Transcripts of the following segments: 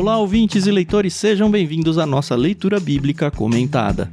Olá, ouvintes e leitores, sejam bem-vindos à nossa leitura bíblica comentada.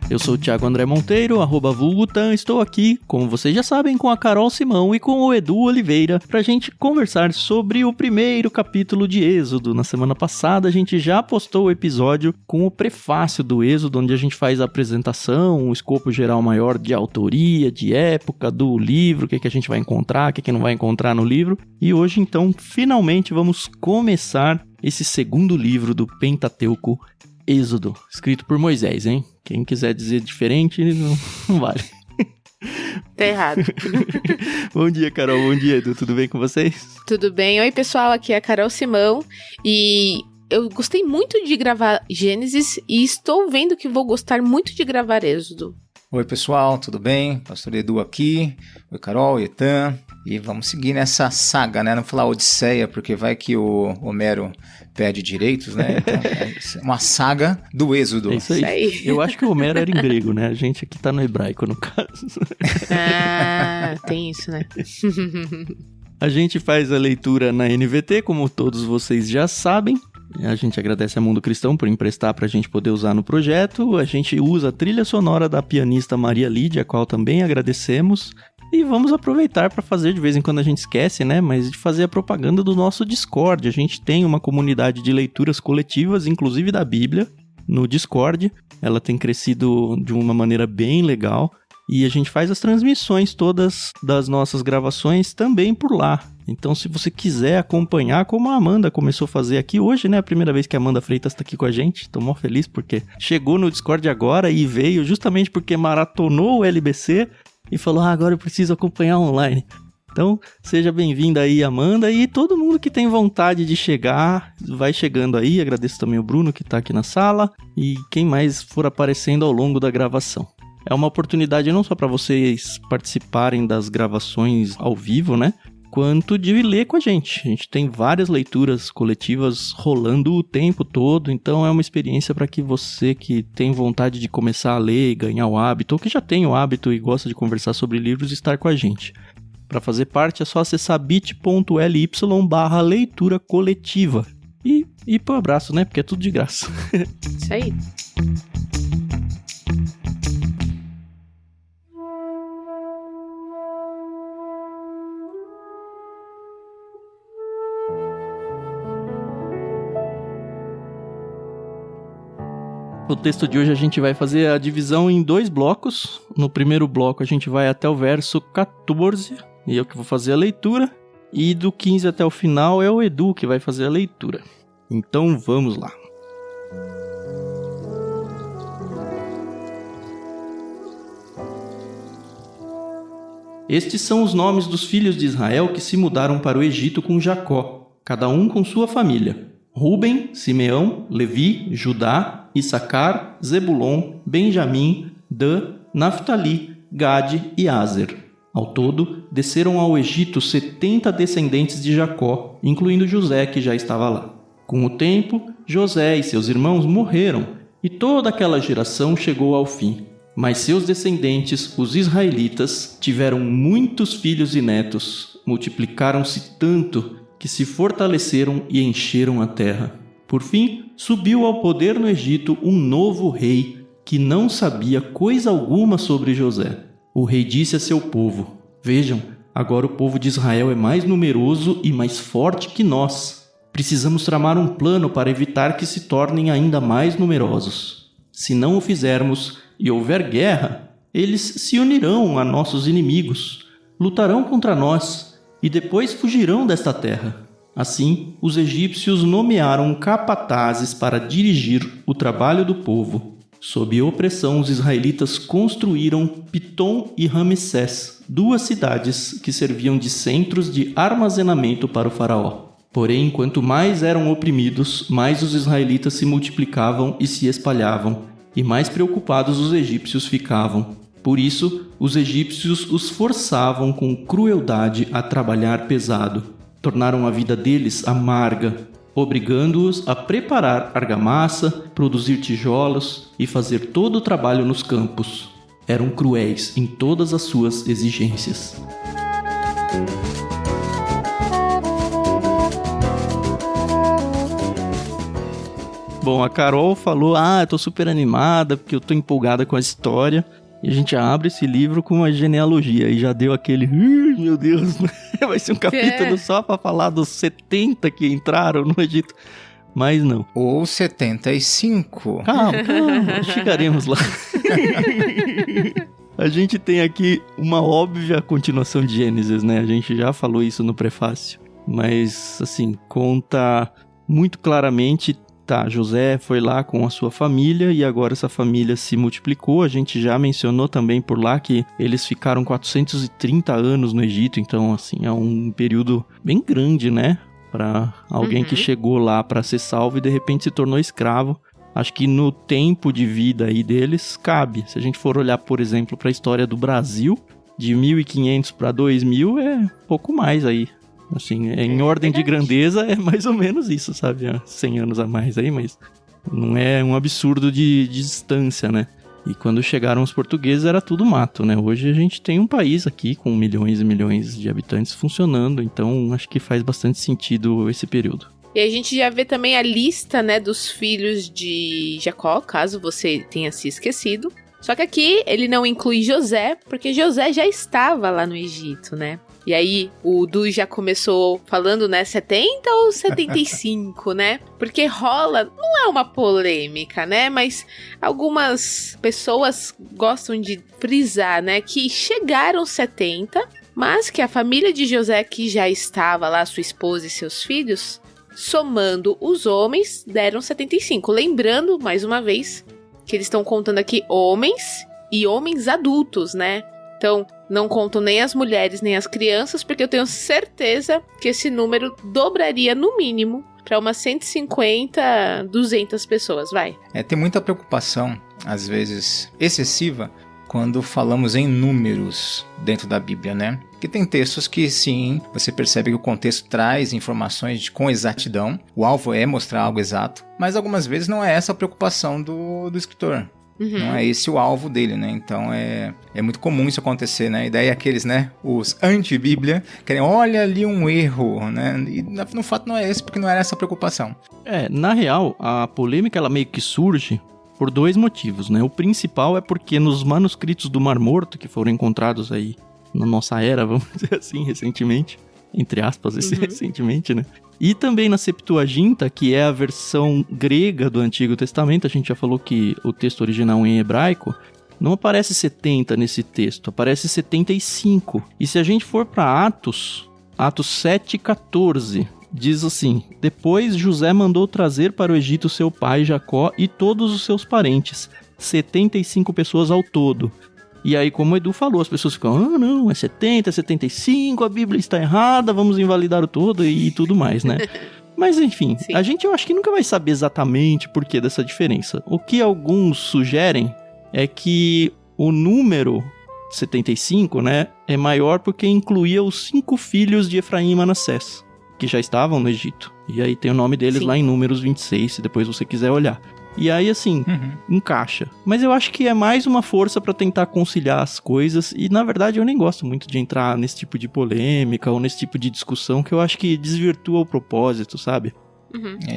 Eu sou o Thiago André Monteiro, @vulgutan, estou aqui, como vocês já sabem, com a Carol Simão e com o Edu Oliveira, pra gente conversar sobre o primeiro capítulo de Êxodo. Na semana passada a gente já postou o episódio com o prefácio do Êxodo, onde a gente faz a apresentação, um escopo geral maior de autoria, de época, do livro, o que a gente vai encontrar, o que não vai encontrar no livro. E hoje, então, finalmente vamos começar esse segundo livro do Pentateuco, Êxodo, escrito por Moisés, hein? Quem quiser dizer diferente, não vale. Tá errado. Bom dia, Carol. Bom dia, Edu. Tudo bem com vocês? Tudo bem. Oi, pessoal. Aqui é a Carol Simão. E eu gostei muito de gravar Gênesis e estou vendo que vou gostar muito de gravar Êxodo. Oi, pessoal. Tudo bem? Pastor Edu aqui. Oi, Carol, Etan. E vamos seguir nessa saga, né? Não falar Odisseia, porque vai que o Homero pede direitos, né? Então, é uma saga do Êxodo. É isso aí. Eu acho que o Homero era em grego, né? A gente aqui tá no hebraico, no caso. Ah, tem isso, né? A gente faz a leitura na NVT, como todos vocês já sabem. A gente agradece a Mundo Cristão por emprestar pra gente poder usar no projeto. A gente usa a trilha sonora da pianista Maria Lídia, a qual também agradecemos. E vamos aproveitar para fazer, de vez em quando a gente esquece, né? Mas de fazer a propaganda do nosso Discord. A gente tem uma comunidade de leituras coletivas, inclusive da Bíblia, no Discord. Ela tem crescido de uma maneira bem legal. E a gente faz as transmissões todas das nossas gravações também por lá. Então, se você quiser acompanhar, como a Amanda começou a fazer aqui hoje, né? A primeira vez que a Amanda Freitas está aqui com a gente. Tô mó feliz porque chegou no Discord agora e veio justamente porque maratonou o LBC e falou, agora eu preciso acompanhar online. Então, seja bem-vinda aí, Amanda, e todo mundo que tem vontade de chegar, vai chegando aí. Agradeço também o Bruno, que está aqui na sala, e quem mais for aparecendo ao longo da gravação. É uma oportunidade não só para vocês participarem das gravações ao vivo, né? Quanto de ler com a gente. A gente tem várias leituras coletivas rolando o tempo todo, então é uma experiência para que você que tem vontade de começar a ler e ganhar o hábito, ou que já tem o hábito e gosta de conversar sobre livros, estar com a gente. Para fazer parte é só acessar bit.ly/leitura coletiva. E põe um abraço, né? Porque é tudo de graça. Isso aí. O texto de hoje a gente vai fazer a divisão em 2 blocos. No primeiro bloco a gente vai até o verso 14, e eu que vou fazer a leitura. E do 15 até o final é o Edu que vai fazer a leitura. Então vamos lá. Estes são os nomes dos filhos de Israel que se mudaram para o Egito com Jacó, cada um com sua família. Ruben, Simeão, Levi, Judá, Issacar, Zebulon, Benjamim, Dan, Naftali, Gade e Aser. Ao todo, desceram ao Egito 70 descendentes de Jacó, incluindo José, que já estava lá. Com o tempo, José e seus irmãos morreram, e toda aquela geração chegou ao fim. Mas seus descendentes, os israelitas, tiveram muitos filhos e netos, multiplicaram-se tanto que se fortaleceram e encheram a terra. Por fim, subiu ao poder no Egito um novo rei que não sabia coisa alguma sobre José. O rei disse a seu povo: Vejam, agora o povo de Israel é mais numeroso e mais forte que nós. Precisamos tramar um plano para evitar que se tornem ainda mais numerosos. Se não o fizermos e houver guerra, eles se unirão a nossos inimigos, lutarão contra nós e depois fugirão desta terra. Assim, os egípcios nomearam capatazes para dirigir o trabalho do povo. Sob opressão, os israelitas construíram Pitom e Ramsés, 2 cidades que serviam de centros de armazenamento para o faraó. Porém, quanto mais eram oprimidos, mais os israelitas se multiplicavam e se espalhavam, e mais preocupados os egípcios ficavam. Por isso, os egípcios os forçavam com crueldade a trabalhar pesado. Tornaram a vida deles amarga, obrigando-os a preparar argamassa, produzir tijolos e fazer todo o trabalho nos campos. Eram cruéis em todas as suas exigências. Bom, a Carol falou, eu tô super animada porque eu tô empolgada com a história. E a gente abre esse livro com uma genealogia e já deu aquele, meu Deus, vai ser um capítulo só pra falar dos 70 que entraram no Egito. Mas não. Ou 75. Calma, chegaremos lá. A gente tem aqui uma óbvia continuação de Gênesis, né? A gente já falou isso no prefácio. Mas, assim, conta muito claramente... Tá, José foi lá com a sua família e agora essa família se multiplicou. A gente já mencionou também por lá que eles ficaram 430 anos no Egito. Então, assim, é um período bem grande, né? Para alguém que chegou lá para ser salvo e de repente se tornou escravo. Acho que no tempo de vida aí deles cabe. Se a gente for olhar, por exemplo, para a história do Brasil, de 1500 para 2000 é pouco mais aí. Assim, em ordem de grandeza é mais ou menos isso, sabe? 100 anos a mais aí, mas não é um absurdo de distância, né? E quando chegaram os portugueses era tudo mato, né? Hoje a gente tem um país aqui com milhões e milhões de habitantes funcionando, então acho que faz bastante sentido esse período. E a gente já vê também a lista, né, dos filhos de Jacó, caso você tenha se esquecido. Só que aqui ele não inclui José, porque José já estava lá no Egito, né? E aí, o Du já começou falando, né, 70 ou 75, né? Porque rola, não é uma polêmica, né? Mas algumas pessoas gostam de frisar, né, que chegaram 70, mas que a família de José, que já estava lá, sua esposa e seus filhos, somando os homens, deram 75. Lembrando, mais uma vez, que eles estão contando aqui homens e homens adultos, né? Então, não conto nem as mulheres nem as crianças, porque eu tenho certeza que esse número dobraria no mínimo para umas 150, 200 pessoas, vai. Tem muita preocupação, às vezes excessiva, quando falamos em números dentro da Bíblia, né? Porque tem textos que, sim, você percebe que o contexto traz informações com exatidão, o alvo é mostrar algo exato, mas algumas vezes não é essa a preocupação do escritor. Não é esse o alvo dele, né? Então é muito comum isso acontecer, né? E daí aqueles, né? Os anti-Bíblia querem, olha ali um erro, né? E no fato não é esse, porque não era essa a preocupação. Na real, a polêmica ela meio que surge por dois motivos, né? O principal é porque nos manuscritos do Mar Morto, que foram encontrados aí na nossa era, vamos dizer assim, recentemente, entre aspas, recentemente, né? E também na Septuaginta, que é a versão grega do Antigo Testamento, a gente já falou que o texto original em hebraico, não aparece 70 nesse texto, aparece 75. E se a gente for para Atos 7,14, diz assim: depois José mandou trazer para o Egito seu pai Jacó e todos os seus parentes, 75 pessoas ao todo. E aí, como o Edu falou, as pessoas ficam, não, é 70, é 75, a Bíblia está errada, vamos invalidar o todo e tudo mais, né? Mas enfim, Sim. A gente eu acho que nunca vai saber exatamente o porquê dessa diferença. O que alguns sugerem é que o número 75, né, é maior porque incluía os 5 filhos de Efraim e Manassés, que já estavam no Egito. E aí tem o nome deles lá em Números 26, se depois você quiser olhar. E aí, assim, encaixa. Mas eu acho que é mais uma força pra tentar conciliar as coisas. E, na verdade, eu nem gosto muito de entrar nesse tipo de polêmica ou nesse tipo de discussão, que eu acho que desvirtua o propósito, sabe?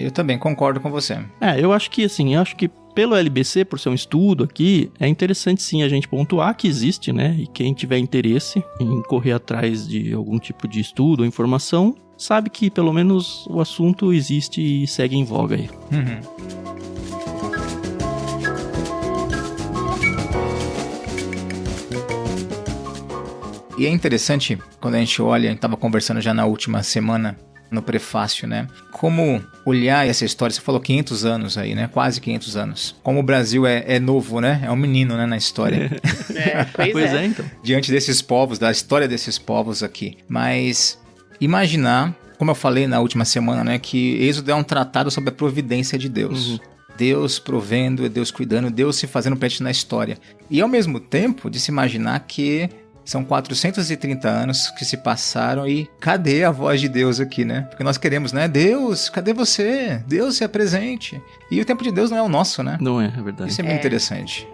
Eu também concordo com você. Eu acho que, assim, pelo LBC, por ser um estudo aqui, é interessante, sim, a gente pontuar que existe, né? E quem tiver interesse em correr atrás de algum tipo de estudo ou informação, sabe que, pelo menos, o assunto existe e segue em voga aí. E é interessante, quando a gente olha, a gente estava conversando já na última semana, no prefácio, né? Como olhar essa história, você falou 500 anos aí, né? Quase 500 anos. Como o Brasil é novo, né? É um menino, né, na história. Pois é. Então. Diante desses povos, da história desses povos aqui. Mas imaginar, como eu falei na última semana, né? Que Êxodo é um tratado sobre a providência de Deus. Deus provendo, Deus cuidando, Deus se fazendo presente na história. E ao mesmo tempo de se imaginar que são 430 anos que se passaram e cadê a voz de Deus aqui, né? Porque nós queremos, né? Deus, cadê você? Deus se apresente. E o tempo de Deus não é o nosso, né? Não é verdade. Isso é muito interessante.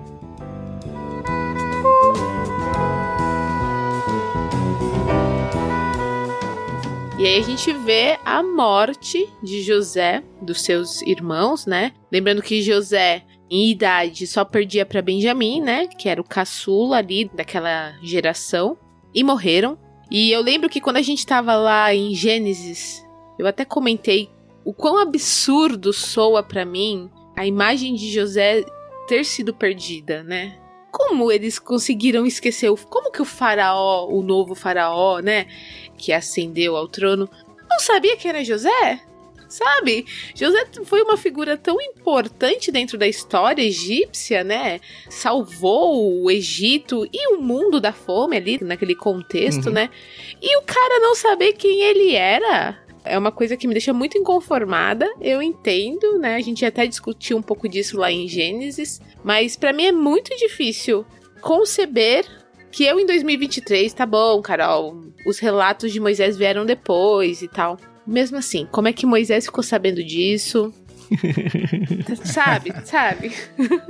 E E aí a gente vê a morte de José, dos seus irmãos, né? Lembrando que José, em idade, só perdia para Benjamim, né? Que era o caçula ali daquela geração. E morreram. E eu lembro que quando a gente tava lá em Gênesis, eu até comentei o quão absurdo soa para mim a imagem de José ter sido perdida, né? Como eles conseguiram esquecer? Como que o faraó, o novo faraó, né? Que ascendeu ao trono, não sabia que era José? Sabe? José foi uma figura tão importante dentro da história egípcia, né? Salvou o Egito e o mundo da fome ali, naquele contexto, né? E o cara não saber quem ele era... É uma coisa que me deixa muito inconformada, eu entendo, né? A gente até discutiu um pouco disso lá em Gênesis, mas pra mim é muito difícil conceber que eu em 2023, tá bom, Carol, os relatos de Moisés vieram depois e tal. Mesmo assim, como é que Moisés ficou sabendo disso? Sabe?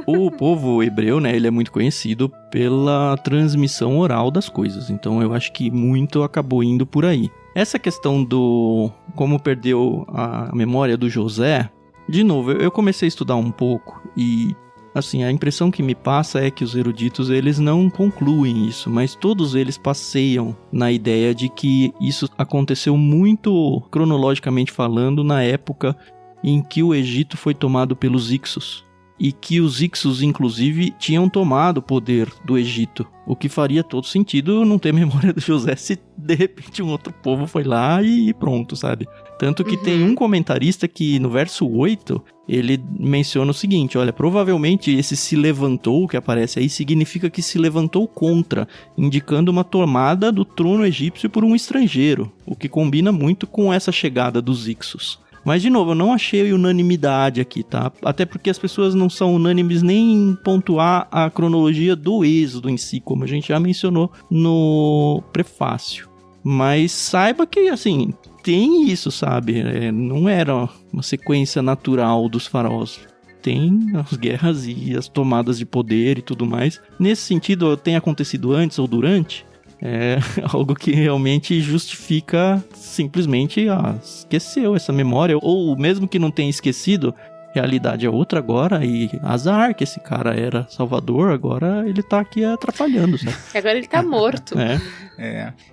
O povo hebreu, né, ele é muito conhecido pela transmissão oral das coisas, então eu acho que muito acabou indo por aí. Essa questão do como perdeu a memória do José, de novo, eu comecei a estudar um pouco e, assim, a impressão que me passa é que os eruditos, eles não concluem isso, mas todos eles passeiam na ideia de que isso aconteceu muito, cronologicamente falando, na época em que o Egito foi tomado pelos Ixos. E que os Ixos, inclusive, tinham tomado o poder do Egito. O que faria todo sentido não ter memória do José se, de repente, um outro povo foi lá e pronto, sabe? Tanto que tem um comentarista que, no verso 8, ele menciona o seguinte, olha, provavelmente esse se levantou, que aparece aí, significa que se levantou contra, indicando uma tomada do trono egípcio por um estrangeiro, o que combina muito com essa chegada dos Ixos. Mas, de novo, eu não achei unanimidade aqui, tá? Até porque as pessoas não são unânimes nem em pontuar a cronologia do Êxodo em si, como a gente já mencionou no prefácio. Mas saiba que, assim, tem isso, sabe? Não era uma sequência natural dos faraós. Tem as guerras e as tomadas de poder e tudo mais. Nesse sentido, tem acontecido antes ou durante... É algo que realmente justifica simplesmente, esqueceu essa memória. Ou mesmo que não tenha esquecido, realidade é outra agora. E azar que esse cara era salvador, agora ele tá aqui atrapalhando, sabe? Agora ele tá morto.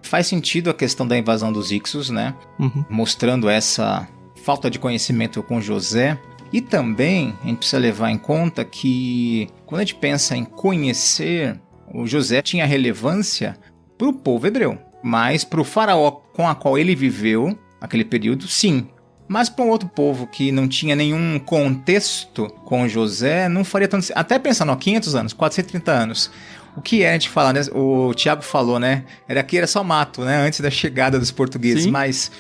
Faz sentido a questão da invasão dos Ixos, né? Mostrando essa falta de conhecimento com José. E também a gente precisa levar em conta que quando a gente pensa em conhecer, o José tinha relevância para o povo hebreu, mas para o faraó com a qual ele viveu, aquele período, sim. Mas para um outro povo que não tinha nenhum contexto com José, não faria tanto... Até pensando, 500 anos, 430 anos. O que é, a gente fala, né? O Tiago falou, né? Era só mato, né? Antes da chegada dos portugueses. Sim. Mas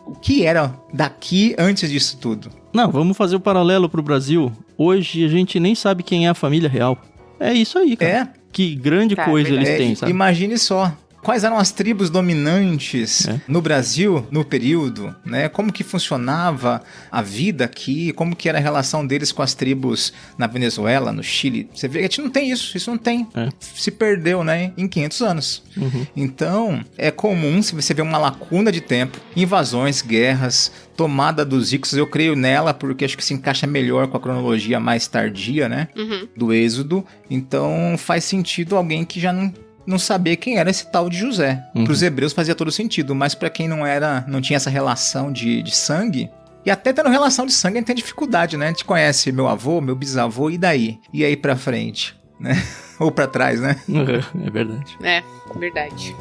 o que era daqui antes disso tudo? Não, vamos fazer o paralelo para o Brasil. Hoje a gente nem sabe quem é a família real. É isso aí, cara. Que grande coisa eles têm, sabe? Imagine só. Quais eram as tribos dominantes no Brasil no período, né? Como que funcionava a vida aqui, como que era a relação deles com as tribos na Venezuela, no Chile. Você vê que a gente não tem isso não tem. Se perdeu, né, em 500 anos. Então, é comum se você vê uma lacuna de tempo, invasões, guerras, tomada dos Ixos, eu creio nela porque acho que se encaixa melhor com a cronologia mais tardia, né, do Êxodo. Então, faz sentido alguém que já não saber quem era esse tal de José. Para os hebreus fazia todo sentido, mas para quem não tinha essa relação de sangue, e até tendo relação de sangue a gente tem dificuldade, né? A gente conhece meu avô, meu bisavô, e daí? E aí pra frente, né? Ou pra trás, né? É verdade. É, verdade.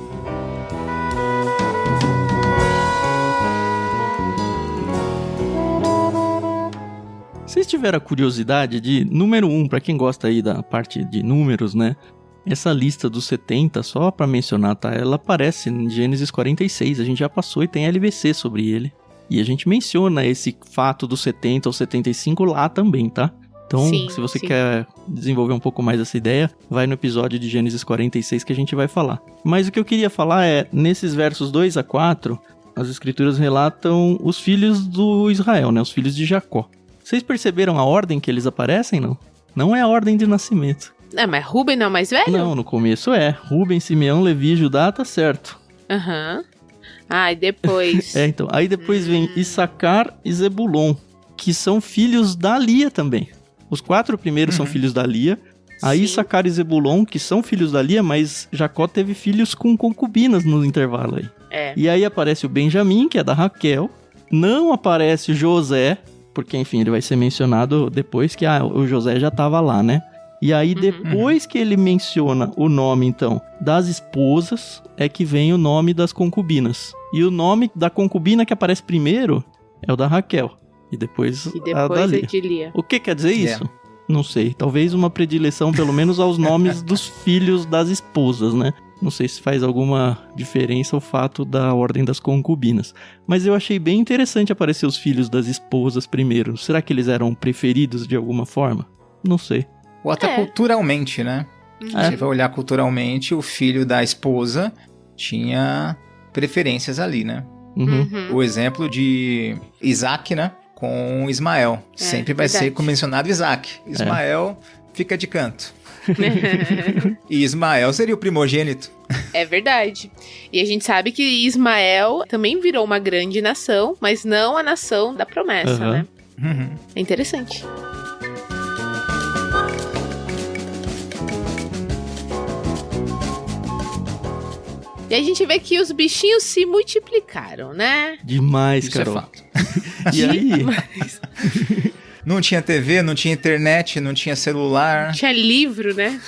Vocês tiveram a curiosidade de, número 1, pra quem gosta aí da parte de números, né? Essa lista dos 70, só pra mencionar, tá? Ela aparece em Gênesis 46, a gente já passou e tem LBC sobre ele. E a gente menciona esse fato dos 70 ou 75 lá também, tá? Então, se você quer desenvolver um pouco mais essa ideia, vai no episódio de Gênesis 46 que a gente vai falar. Mas o que eu queria falar é, nesses versos 2 a 4, as escrituras relatam os filhos do Israel, né? Os filhos de Jacó. Vocês perceberam a ordem que eles aparecem, não? Não é a ordem de nascimento. Mas Rúben não é o mais velho? Não, no começo é. Rúben, Simeão, Levi, Judá, tá certo. Ah, e depois... Então, aí depois vem Issacar e Zebulon, que são filhos da Lia também. Os 4 primeiros são filhos da Lia. Aí Sim. Issacar e Zebulon, que são filhos da Lia, mas Jacó teve filhos com concubinas no intervalo aí. E aí aparece o Benjamim, que é da Raquel. Não aparece o José, porque, enfim, ele vai ser mencionado depois que o José já estava lá, né? E aí, depois que ele menciona o nome, então, das esposas, é que vem o nome das concubinas. E o nome da concubina que aparece primeiro é o da Raquel. E depois a da Lia. De Lia. O que quer dizer isso? Não sei. Talvez uma predileção, pelo menos, aos nomes dos filhos das esposas, né? Não sei se faz alguma diferença o fato da ordem das concubinas. Mas eu achei bem interessante aparecer os filhos das esposas primeiro. Será que eles eram preferidos de alguma forma? Não sei. Ou até culturalmente, né? Você vai olhar culturalmente, o filho da esposa tinha preferências ali, né? O exemplo de Isaac, né? Com Ismael. Sempre vai ser mencionado Isaac. Ismael fica de canto. E Ismael seria o primogênito. É verdade. E a gente sabe que Ismael também virou uma grande nação, mas não a nação da promessa, né? É interessante. E a gente vê que os bichinhos se multiplicaram, né? Demais, Isso Carol. é fato. E aí? Não tinha TV, não tinha internet, não tinha celular. Não tinha livro, né?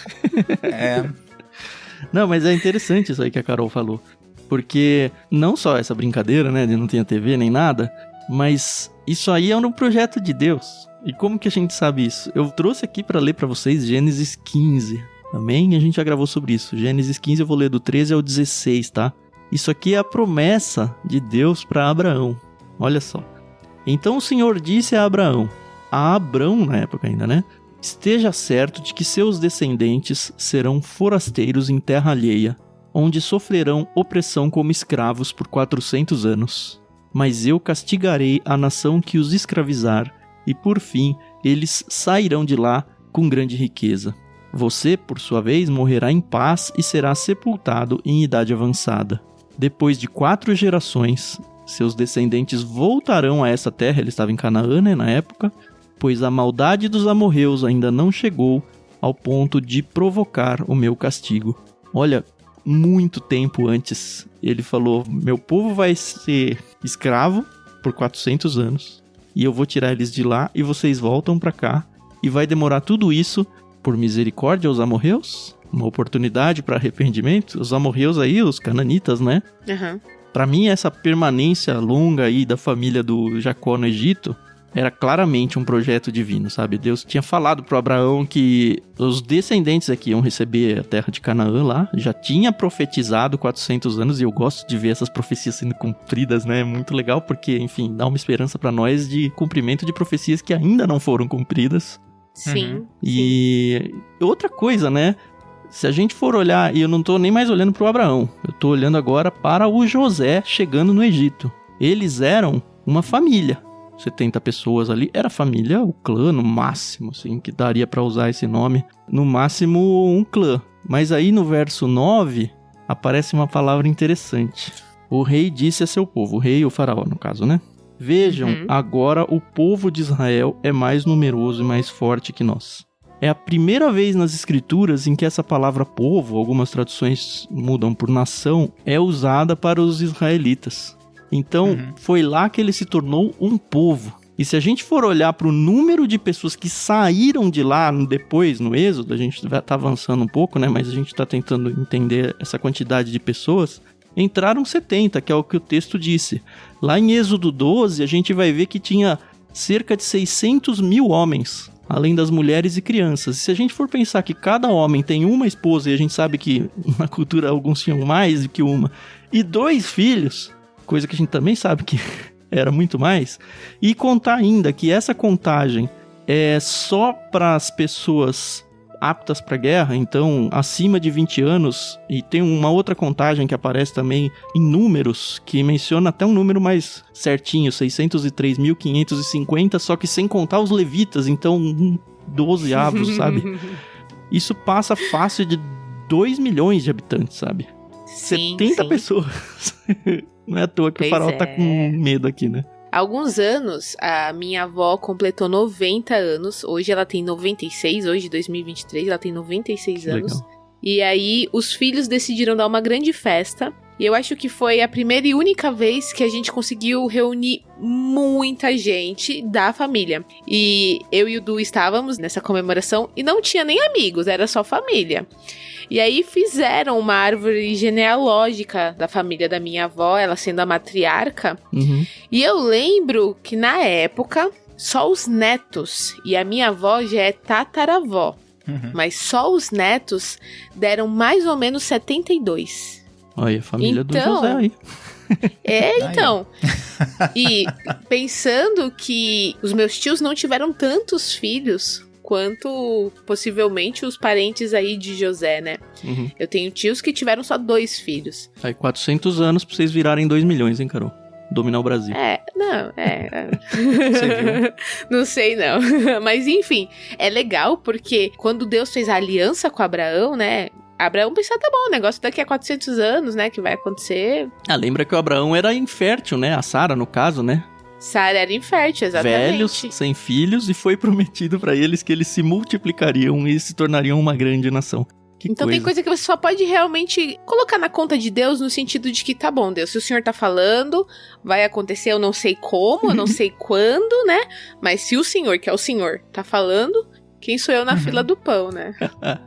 Não, mas é interessante isso aí que a Carol falou. Porque não só essa brincadeira, né, de não ter TV nem nada, mas isso aí é um projeto de Deus. E como que a gente sabe isso? Eu trouxe aqui para ler para vocês Gênesis 15. Também a gente já gravou sobre isso. Gênesis 15 eu vou ler do 13 ao 16, tá? Isso aqui é a promessa de Deus para Abraão. Olha só. Então o Senhor disse a Abraão, a Abrão na época ainda, né? Esteja certo de que seus descendentes serão forasteiros em terra alheia, onde sofrerão opressão como escravos por 400 anos. Mas eu castigarei a nação que os escravizar, e por fim eles sairão de lá com grande riqueza. Você, por sua vez, morrerá em paz e será sepultado em idade avançada. Depois de 4 gerações, seus descendentes voltarão a essa terra, ele estava em Canaã, né, na época, pois a maldade dos amorreus ainda não chegou ao ponto de provocar o meu castigo. Olha, muito tempo antes, ele falou, meu povo vai ser escravo por 400 anos, e eu vou tirar eles de lá, e vocês voltam para cá, e vai demorar tudo isso por misericórdia aos amorreus, uma oportunidade para arrependimento. Os amorreus aí, os cananitas, né? Para mim, essa permanência longa aí da família do Jacó no Egito era claramente um projeto divino, sabe? Deus tinha falado para Abraão que os descendentes aqui iam receber a terra de Canaã lá, já tinha profetizado 400 anos, e eu gosto de ver essas profecias sendo cumpridas, né? É muito legal porque, enfim, dá uma esperança para nós de cumprimento de profecias que ainda não foram cumpridas. Sim. E outra coisa, né? Se a gente for olhar, e eu não tô nem mais olhando pro Abraão, eu tô olhando agora para o José chegando no Egito. Eles eram uma família. 70 pessoas ali, era família, o clã no máximo, assim, que daria para usar esse nome. No máximo um clã. Mas aí no verso 9, aparece uma palavra interessante. O rei disse a seu povo, o rei, o faraó no caso, né? Vejam, agora o povo de Israel é mais numeroso e mais forte que nós. É a primeira vez nas escrituras em que essa palavra povo, algumas traduções mudam por nação, é usada para os israelitas. Então, foi lá que ele se tornou um povo. E se a gente for olhar para o número de pessoas que saíram de lá depois, no Êxodo, a gente vai estar avançando um pouco, né? Mas a gente está tentando entender essa quantidade de pessoas. Entraram 70, que é o que o texto disse. Lá em Êxodo 12, a gente vai ver que tinha cerca de 600 mil homens, além das mulheres e crianças. E se a gente for pensar que cada homem tem uma esposa, e a gente sabe que na cultura alguns tinham mais do que uma, e 2 filhos, coisa que a gente também sabe que era muito mais, e contar ainda que essa contagem é só para as pessoas aptas para guerra, então acima de 20 anos, e tem uma outra contagem que aparece também em números, que menciona até um número mais certinho, 603.550, só que sem contar os levitas, então 12 avos, sabe? Isso passa fácil de 2 milhões de habitantes, sabe? Sim, 70 sim. pessoas. Não é à toa que Pois o Faraó é. tá com medo aqui, né? Há alguns anos, a minha avó completou 90 anos. Hoje ela tem 96, hoje 2023, ela tem 96 Que anos. legal. E aí, os filhos decidiram dar uma grande festa. E eu acho que foi a primeira e única vez que a gente conseguiu reunir muita gente da família. E eu e o Du estávamos nessa comemoração e não tinha nem amigos, era só família. E aí fizeram uma árvore genealógica da família da minha avó, ela sendo a matriarca. Uhum. E eu lembro que na época, só os netos, e a minha avó já é tataravó, mas só os netos deram mais ou menos 72. Olha, a família do Então, José aí. Então. E pensando que os meus tios não tiveram tantos filhos quanto possivelmente os parentes aí de José, né? Uhum. Eu tenho tios que tiveram só 2 filhos. Aí 400 anos pra vocês virarem 2 milhões, hein, Carol? Dominar o Brasil. Você viu? Não sei, não. Mas, enfim, é legal porque quando Deus fez a aliança com Abraão, né? Abraão pensou, tá bom, o negócio daqui a 400 anos, né? Que vai acontecer. Ah, lembra que o Abraão era infértil, né? A Sara, no caso, né? Sara era infértil, exatamente. Velhos, sem filhos, e foi prometido pra eles que eles se multiplicariam e se tornariam uma grande nação. Que Então tem coisa que você só pode realmente colocar na conta de Deus no sentido de que, tá bom, Deus, se o Senhor tá falando, vai acontecer, eu não sei como, eu não sei quando, né? Mas se o Senhor, que é o Senhor, tá falando, quem sou eu na fila do pão, né?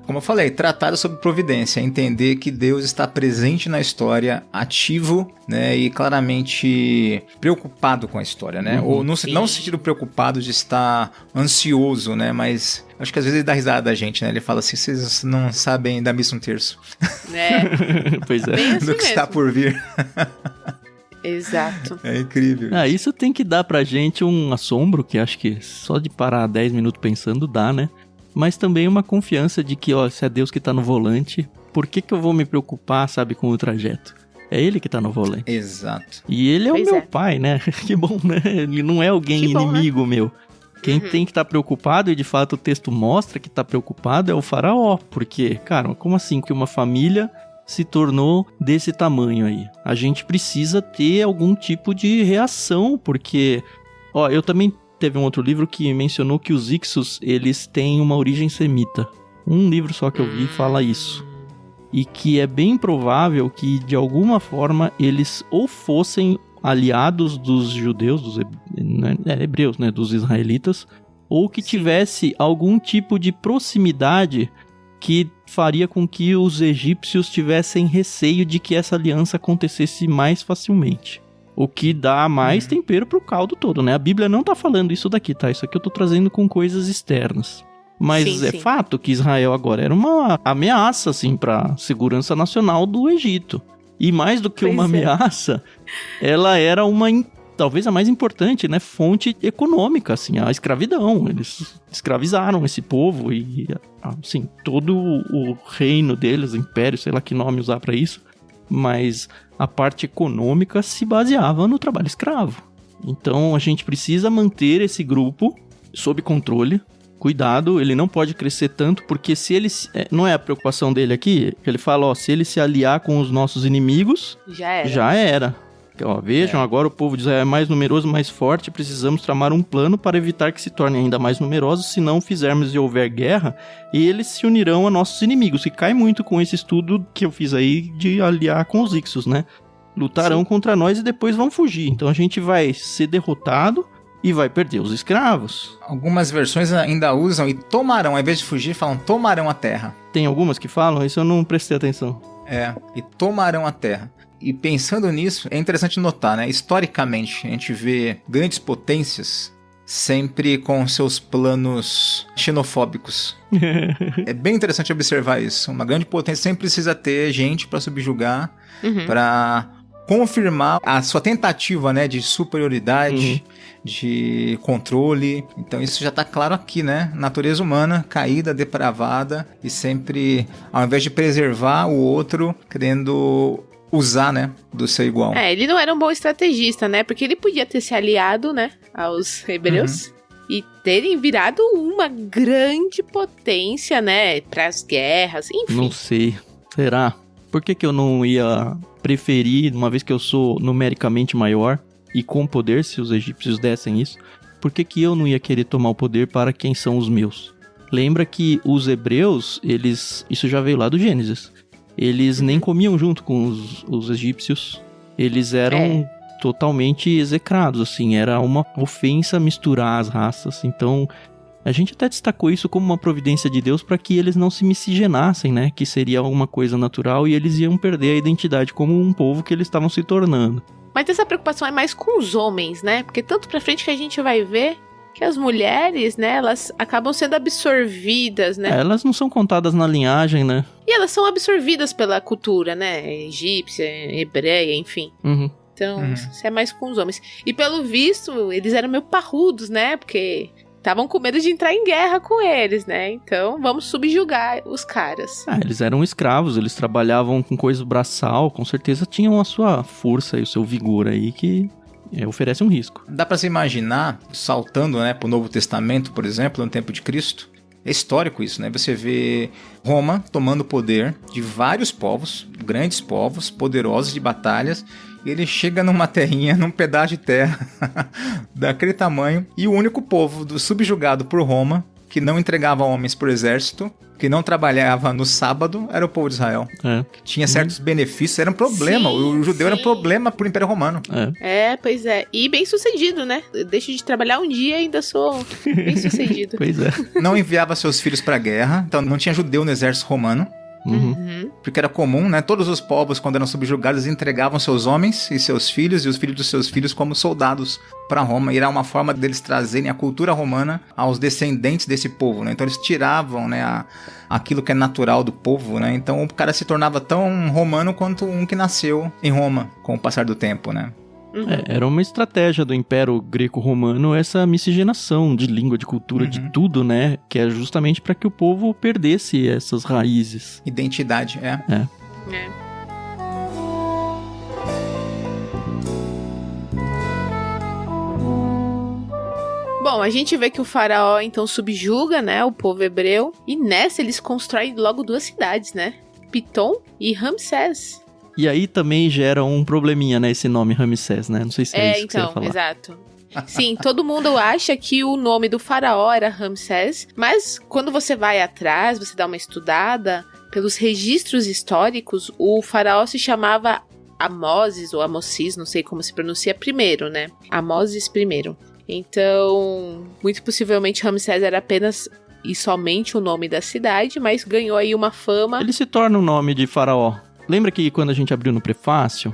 Como eu falei, tratar sobre providência, entender que Deus está presente na história, ativo, né, e claramente preocupado com a história, né? Ou não no sentido preocupado de estar ansioso, né? Mas acho que às vezes ele dá risada da gente, né? Ele fala assim, vocês não sabem da missa um terço. Pois é. Bem assim Do que está mesmo. por vir. Exato. É incrível. Ah, isso tem que dar pra gente um assombro, que acho que só de parar 10 minutos pensando dá, né? Mas também uma confiança de que, ó, se é Deus que tá no volante, por que eu vou me preocupar, sabe, com o trajeto? É ele que tá no volante. Exato. E ele é Pois o meu é. pai, né? Que bom, né? Ele não é alguém Que bom, inimigo meu. Quem tem que estar preocupado, e de fato o texto mostra que tá preocupado, é o Faraó. Porque, cara, como assim que uma família se tornou desse tamanho aí? A gente precisa ter algum tipo de reação, porque... Ó, eu também teve um outro livro que mencionou que os Ixos, eles têm uma origem semita. Um livro só que eu vi fala isso. E que é bem provável que, de alguma forma, eles ou fossem aliados dos judeus, dos hebreus, né, dos israelitas, ou que tivesse algum tipo de proximidade que faria com que os egípcios tivessem receio de que essa aliança acontecesse mais facilmente. O que dá mais tempero pro caldo todo, né? A Bíblia não tá falando isso daqui, tá? Isso aqui eu tô trazendo com coisas externas. Mas Sim, é sim. fato que Israel agora era uma ameaça, assim, pra segurança nacional do Egito. E mais do que Pois uma é. ameaça, ela era uma, talvez a mais importante, né, fonte econômica, assim, a escravidão. Eles escravizaram esse povo e, assim, todo o reino deles, o império, sei lá que nome usar pra isso, mas a parte econômica se baseava no trabalho escravo. Então a gente precisa manter esse grupo sob controle. Cuidado, ele não pode crescer tanto, porque se ele... Não é a preocupação dele aqui, que ele fala, ó, se ele se aliar com os nossos inimigos, Já era. já era. Ó, vejam, agora o povo de Israel é mais numeroso, mais forte, precisamos tramar um plano para evitar que se tornem ainda mais numerosos, se não fizermos e houver guerra, eles se unirão a nossos inimigos, e cai muito com esse estudo que eu fiz aí de aliar com os Ixos, né? Lutarão contra nós e depois vão fugir, então a gente vai ser derrotado e vai perder os escravos. Algumas versões ainda usam e tomarão, ao invés de fugir, falam tomarão a terra. Tem algumas que falam, isso eu não prestei atenção. E tomarão a terra. E pensando nisso, é interessante notar, né? Historicamente, a gente vê grandes potências sempre com seus planos xenofóbicos. É bem interessante observar isso. Uma grande potência sempre precisa ter gente para subjugar, para confirmar a sua tentativa, né, de superioridade, de controle. Então isso já está claro aqui, né? Natureza humana, caída, depravada e sempre, ao invés de preservar o outro, querendo usar, né, do seu igual. Ele não era um bom estrategista, né? Porque ele podia ter se aliado, né, aos hebreus e terem virado uma grande potência, né, pras guerras, enfim. Não sei. Será? Por que eu não ia preferir, uma vez que eu sou numericamente maior e com poder, se os egípcios dessem isso, por que eu não ia querer tomar o poder para quem são os meus? Lembra que os hebreus, isso já veio lá do Gênesis, eles nem comiam junto com os egípcios, eles eram totalmente execrados, assim, era uma ofensa misturar as raças, então a gente até destacou isso como uma providência de Deus para que eles não se miscigenassem, né, que seria uma coisa natural e eles iam perder a identidade como um povo que eles estavam se tornando. Mas essa preocupação é mais com os homens, né, porque tanto pra frente que a gente vai ver que as mulheres, né, elas acabam sendo absorvidas, né? Elas não são contadas na linhagem, né? E elas são absorvidas pela cultura, né, egípcia, hebreia, enfim. Uhum. Então, isso é mais com os homens. E pelo visto, eles eram meio parrudos, né, porque estavam com medo de entrar em guerra com eles, né? Então, vamos subjugar os caras. Eles eram escravos, eles trabalhavam com coisa braçal, com certeza tinham a sua força e o seu vigor aí que oferece um risco. Dá pra se imaginar, saltando, né, pro Novo Testamento, por exemplo, no tempo de Cristo. É histórico isso, né? Você vê Roma tomando poder de vários povos, grandes povos, poderosos de batalhas, e ele chega numa terrinha, num pedaço de terra daquele tamanho, e o único povo subjugado por Roma, que não entregava homens pro exército, que não trabalhava no sábado, era o povo de Israel. Que tinha certos benefícios, era um problema. Sim, o judeu era um problema pro Império Romano. Pois é. E bem sucedido, né? Deixo de trabalhar um dia e ainda sou bem sucedido. Pois é. Não enviava seus filhos pra guerra, então não tinha judeu no exército romano. Porque era comum, né? Todos os povos, quando eram subjugados, entregavam seus homens e seus filhos e os filhos dos seus filhos como soldados para Roma. E era uma forma deles trazerem a cultura romana aos descendentes desse povo, né? Então eles tiravam, né, aquilo que é natural do povo, né? Então o cara se tornava tão romano quanto um que nasceu em Roma com o passar do tempo, né? Era uma estratégia do Império Greco-Romano essa miscigenação de língua, de cultura, de tudo, né? Que é justamente para que o povo perdesse essas raízes. Identidade, Bom, a gente vê que o faraó então subjuga, né, o povo hebreu. E nessa eles constroem logo 2 cidades, né? Pitom e Ramsés. E aí também gera um probleminha, né, esse nome Ramsés, né? Não sei se é isso que você ia falar. Exato. Sim, todo mundo acha que o nome do faraó era Ramsés, mas quando você vai atrás, você dá uma estudada, pelos registros históricos, o faraó se chamava Amoses ou Amosis, não sei como se pronuncia primeiro, né? Amoses primeiro. Então, muito possivelmente Ramsés era apenas e somente o nome da cidade, mas ganhou aí uma fama. Ele se torna o nome de faraó. Lembra que quando a gente abriu no prefácio,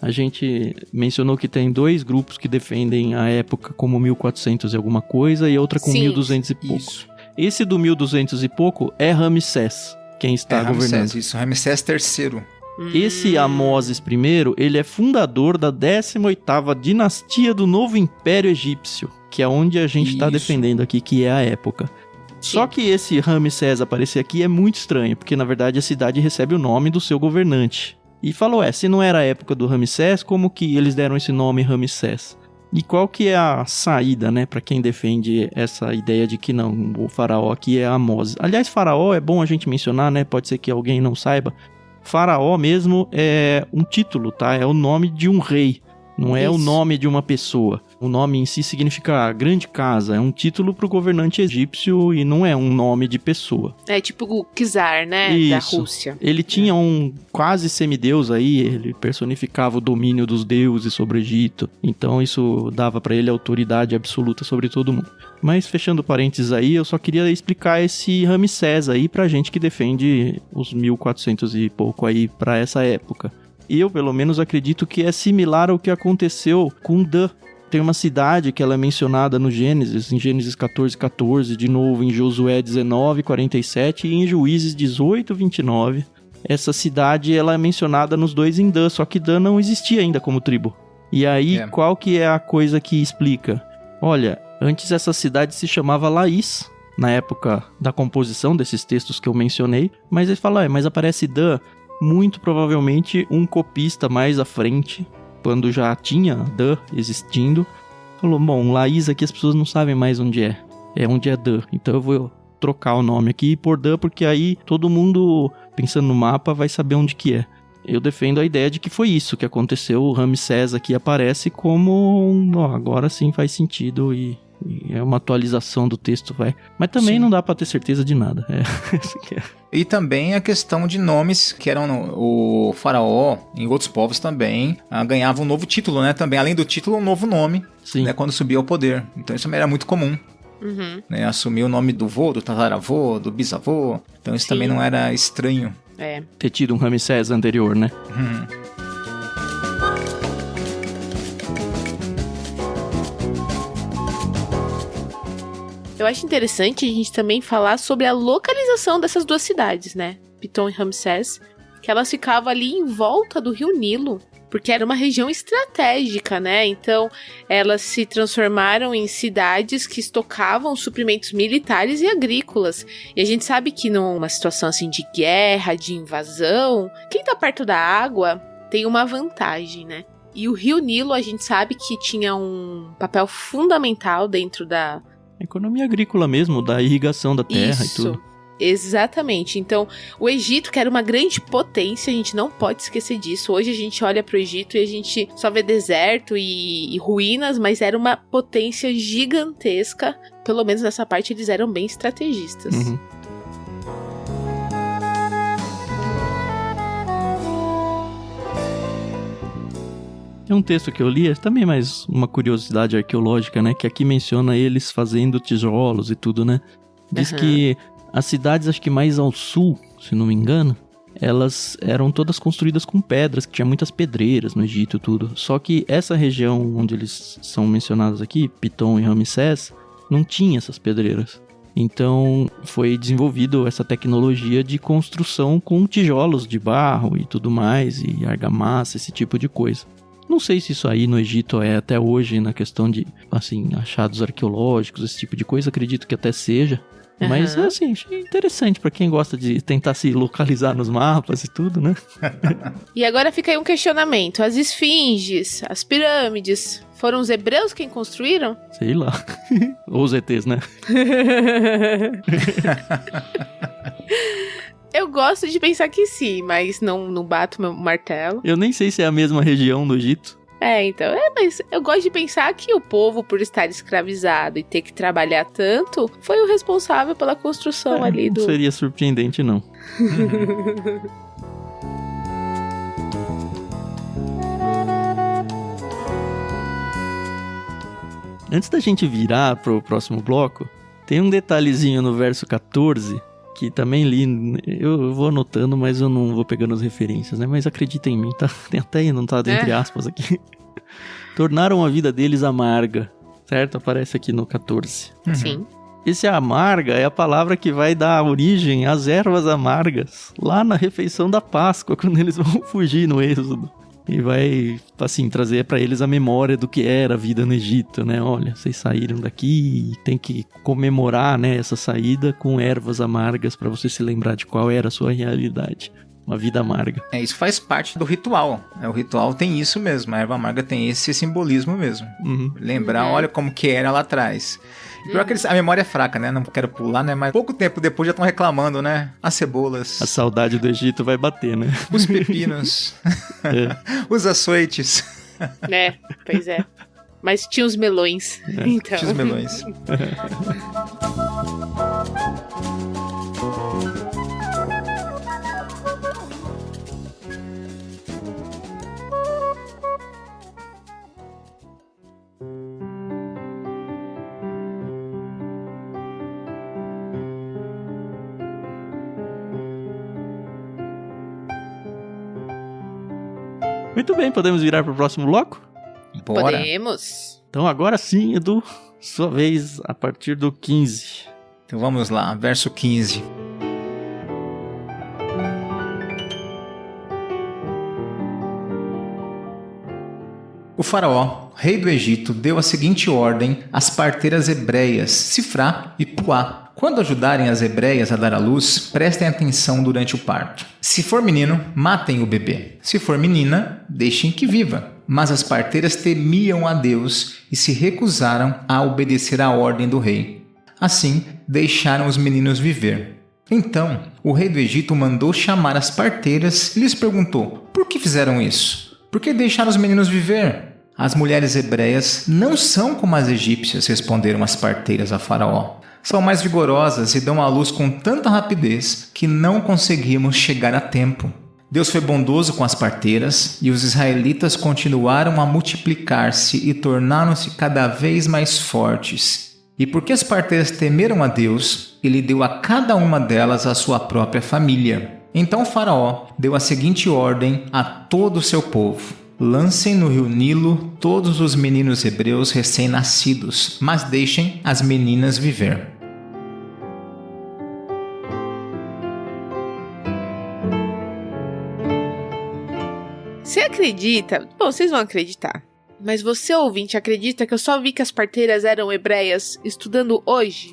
a gente mencionou que tem 2 grupos que defendem a época como 1400 e alguma coisa e outra com 1200 e pouco. Isso. Esse do 1200 e pouco é Ramsés, quem está governando. Isso, Ramsés III. Esse Amoses I, ele é fundador da 18ª dinastia do novo Império Egípcio, que é onde a gente está defendendo aqui, que é a época. Só que esse Ramsés aparecer aqui é muito estranho, porque na verdade a cidade recebe o nome do seu governante. E falou, se não era a época do Ramsés, como que eles deram esse nome Ramsés? E qual que é a saída, né, pra quem defende essa ideia de que não, o faraó aqui é Amoses? Aliás, faraó é bom a gente mencionar, né, pode ser que alguém não saiba. Faraó mesmo é um título, tá? É o nome de um rei, não é o nome de uma pessoa. O nome em si significa grande casa, é um título pro governante egípcio e não é um nome de pessoa. É tipo o czar, né, da Rússia. Ele tinha um quase semideus aí, ele personificava o domínio dos deuses sobre o Egito, então isso dava pra ele autoridade absoluta sobre todo mundo. Mas fechando parênteses aí, eu só queria explicar esse Ramsés aí pra gente que defende os 1400 e pouco aí pra essa época. Eu, pelo menos, acredito que é similar ao que aconteceu com Dan. Tem uma cidade que ela é mencionada no Gênesis, em Gênesis 14:14, de novo em Josué 19:47 e em Juízes 18:29. Essa cidade ela é mencionada nos 2 em Dan, só que Dan não existia ainda como tribo. E aí, qual que é a coisa que explica? Olha, antes essa cidade se chamava Laís, na época da composição desses textos que eu mencionei, mas ele fala, mas aparece Dan, muito provavelmente um copista mais à frente, quando já tinha Dan existindo, falou, bom, Laís aqui as pessoas não sabem mais onde é onde é Dan, então eu vou trocar o nome aqui por Dan, porque aí todo mundo, pensando no mapa, vai saber onde que é. eu defendo a ideia de que foi isso que aconteceu. O Ramsés aqui aparece como, agora sim faz sentido e é uma atualização do texto, vai. Mas também Sim. não dá pra ter certeza de nada. E também a questão de nomes que eram o faraó, em outros povos também, ganhava um novo título, né? Também, além do título, um novo nome, Sim. né? Quando subia ao poder. Então isso também era muito comum. Né? Assumir o nome do vô, do tataravô, do bisavô. Então isso também não era estranho. Ter tido um Ramsés anterior, né? Eu acho interessante a gente também falar sobre a localização dessas duas cidades, né? Pitom e Ramsés, que elas ficavam ali em volta do Rio Nilo, porque era uma região estratégica, né? Então, elas se transformaram em cidades que estocavam suprimentos militares e agrícolas. E a gente sabe que numa situação assim de guerra, de invasão, quem tá perto da água tem uma vantagem, né? E o Rio Nilo, a gente sabe que tinha um papel fundamental dentro da Economia agrícola mesmo, da irrigação da terra Isso. e tudo. Exatamente. Então, o Egito, que era uma grande potência, a gente não pode esquecer disso. Hoje a gente olha pro Egito e a gente só vê deserto e ruínas, mas era uma potência gigantesca. Pelo menos nessa parte eles eram bem estrategistas. Tem um texto que eu li, é também mais uma curiosidade arqueológica, né? Que aqui menciona eles fazendo tijolos e tudo, né? Diz que as cidades, acho que mais ao sul, se não me engano, elas eram todas construídas com pedras, que tinha muitas pedreiras no Egito e tudo. Só que essa região onde eles são mencionados aqui, Pitom e Ramsés, não tinha essas pedreiras. Então foi desenvolvido essa tecnologia de construção com tijolos de barro e tudo mais, e argamassa, esse tipo de coisa. Não sei se isso aí no Egito é até hoje, na questão de, assim, achados arqueológicos, esse tipo de coisa, acredito que até seja. Mas, assim, achei interessante pra quem gosta de tentar se localizar nos mapas e tudo, né? E agora fica aí um questionamento. As esfinges, as pirâmides, foram os hebreus quem construíram? Sei lá. Ou os ETs, né? Eu gosto de pensar que sim, mas não bato meu martelo. Eu nem sei se é a mesma região do Egito. Então, mas eu gosto de pensar que o povo, por estar escravizado e ter que trabalhar tanto, foi o responsável pela construção ali do... Não seria surpreendente, não. Antes da gente virar pro próximo bloco, tem um detalhezinho no verso 14... que também li, eu vou anotando, mas eu não vou pegando as referências, né? Mas acredita em mim, tá? Tem até anotado entre aspas aqui. Tornaram a vida deles amarga, certo? Aparece aqui no 14. Sim. Esse amarga é a palavra que vai dar origem às ervas amargas, lá na refeição da Páscoa, quando eles vão fugir no Êxodo. E vai, assim, trazer pra eles a memória do que era a vida no Egito, né? Olha, vocês saíram daqui e tem que comemorar, né, essa saída com ervas amargas pra você se lembrar de qual era a sua realidade. Uma vida amarga. Isso faz parte do ritual. O ritual tem isso mesmo. A erva amarga tem esse simbolismo mesmo. Lembrar, olha como que era lá atrás. E pior que a memória é fraca, né? Não quero pular, né? Mas pouco tempo depois já estão reclamando, né? As cebolas. A saudade do Egito vai bater, né? Os pepinos. Os açoites. Pois é. Mas tinha os melões. Então. Tinha os melões. Muito bem, podemos virar pro próximo bloco? Bora. Podemos. Então agora sim, Edu, sua vez a partir do 15. Então vamos lá, verso 15. O faraó, rei do Egito, deu a seguinte ordem às parteiras hebreias, Sifrá e Puá. Quando ajudarem as hebreias a dar à luz, prestem atenção durante o parto. Se for menino, matem o bebê. Se for menina, deixem que viva. Mas as parteiras temiam a Deus e se recusaram a obedecer à ordem do rei. Assim, deixaram os meninos viver. Então, o rei do Egito mandou chamar as parteiras e lhes perguntou: por que fizeram isso? Por que deixaram os meninos viver? As mulheres hebreias não são como as egípcias, responderam as parteiras a Faraó. São mais vigorosas e dão à luz com tanta rapidez que não conseguimos chegar a tempo. Deus foi bondoso com as parteiras e os israelitas continuaram a multiplicar-se e tornaram-se cada vez mais fortes. E porque as parteiras temeram a Deus, ele deu a cada uma delas a sua própria família. Então Faraó deu a seguinte ordem a todo o seu povo: lancem no rio Nilo todos os meninos hebreus recém-nascidos, mas deixem as meninas viver. Você acredita? Bom, vocês vão acreditar. Mas você, ouvinte, acredita que eu só vi que as parteiras eram hebreias estudando hoje?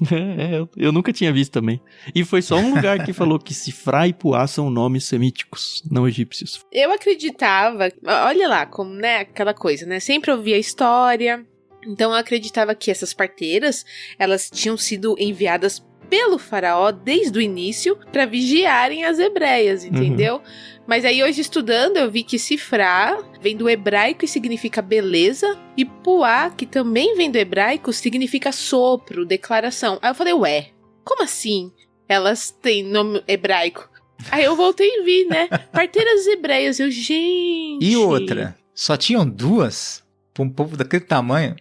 Eu nunca tinha visto também. E foi só um lugar que falou que Sifrá e Puá são nomes semíticos, não egípcios. Eu acreditava, olha lá, como, né, aquela coisa, né? Sempre ouvia a história. Então eu acreditava que essas parteiras, elas tinham sido enviadas pelo faraó desde o início para vigiarem as hebreias, entendeu? Mas aí hoje estudando eu vi que Sifrá vem do hebraico e significa beleza, e Puá, que também vem do hebraico, significa sopro, declaração. Aí eu falei, ué, como assim elas têm nome hebraico? Aí eu voltei e vi, né? Parteiras hebreias, eu, gente... E outra, só tinham duas? Para um povo daquele tamanho?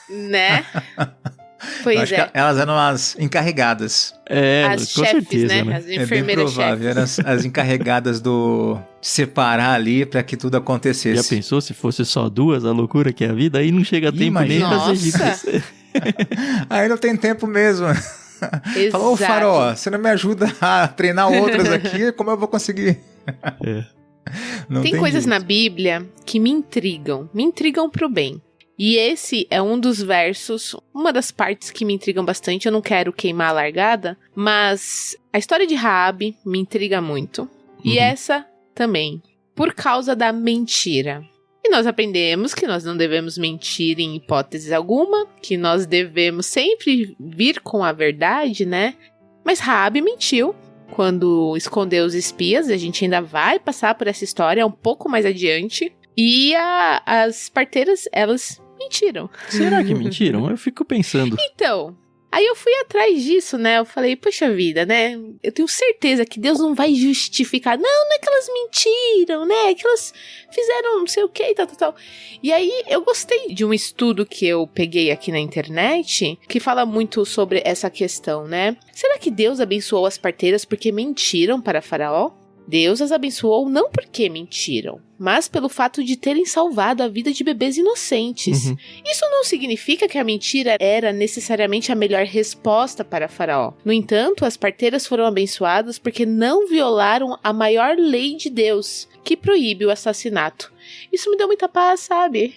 Né? Pois acho que elas eram as encarregadas. As com chefes, certeza, né? As É bem enfermeiras provável, chefes. eram as encarregadas de separar ali para que tudo acontecesse. Já pensou se fosse só duas, a loucura que é a vida? Aí não chega tempo nem Imagina. das Nossa. egípcias. Aí não tem tempo mesmo. Falou, ô faraó, você não me ajuda a treinar outras aqui? Como eu vou conseguir? Não Tem coisas jeito. na Bíblia que me intrigam pro bem. E esse é um dos versos, uma das partes que me intrigam bastante. Eu não quero queimar a largada, mas a história de Raabe me intriga muito. E essa também, por causa da mentira. E nós aprendemos que nós não devemos mentir em hipótese alguma, que nós devemos sempre vir com a verdade, né? Mas Raabe mentiu quando escondeu os espias. A gente ainda vai passar por essa história um pouco mais adiante. E as parteiras, elas mentiram. Será que mentiram? Eu fico pensando. Então, aí eu fui atrás disso, né? Eu falei, poxa vida, né? Eu tenho certeza que Deus não vai justificar. Não é que elas mentiram, né? É que elas fizeram não sei o que e tal. E aí eu gostei de um estudo que eu peguei aqui na internet que fala muito sobre essa questão, né? Será que Deus abençoou as parteiras porque mentiram para Faraó? Deus as abençoou não porque mentiram, mas pelo fato de terem salvado a vida de bebês inocentes. Isso não significa que a mentira era necessariamente a melhor resposta para Faraó. No entanto, as parteiras foram abençoadas porque não violaram a maior lei de Deus, que proíbe o assassinato. Isso me deu muita paz, sabe?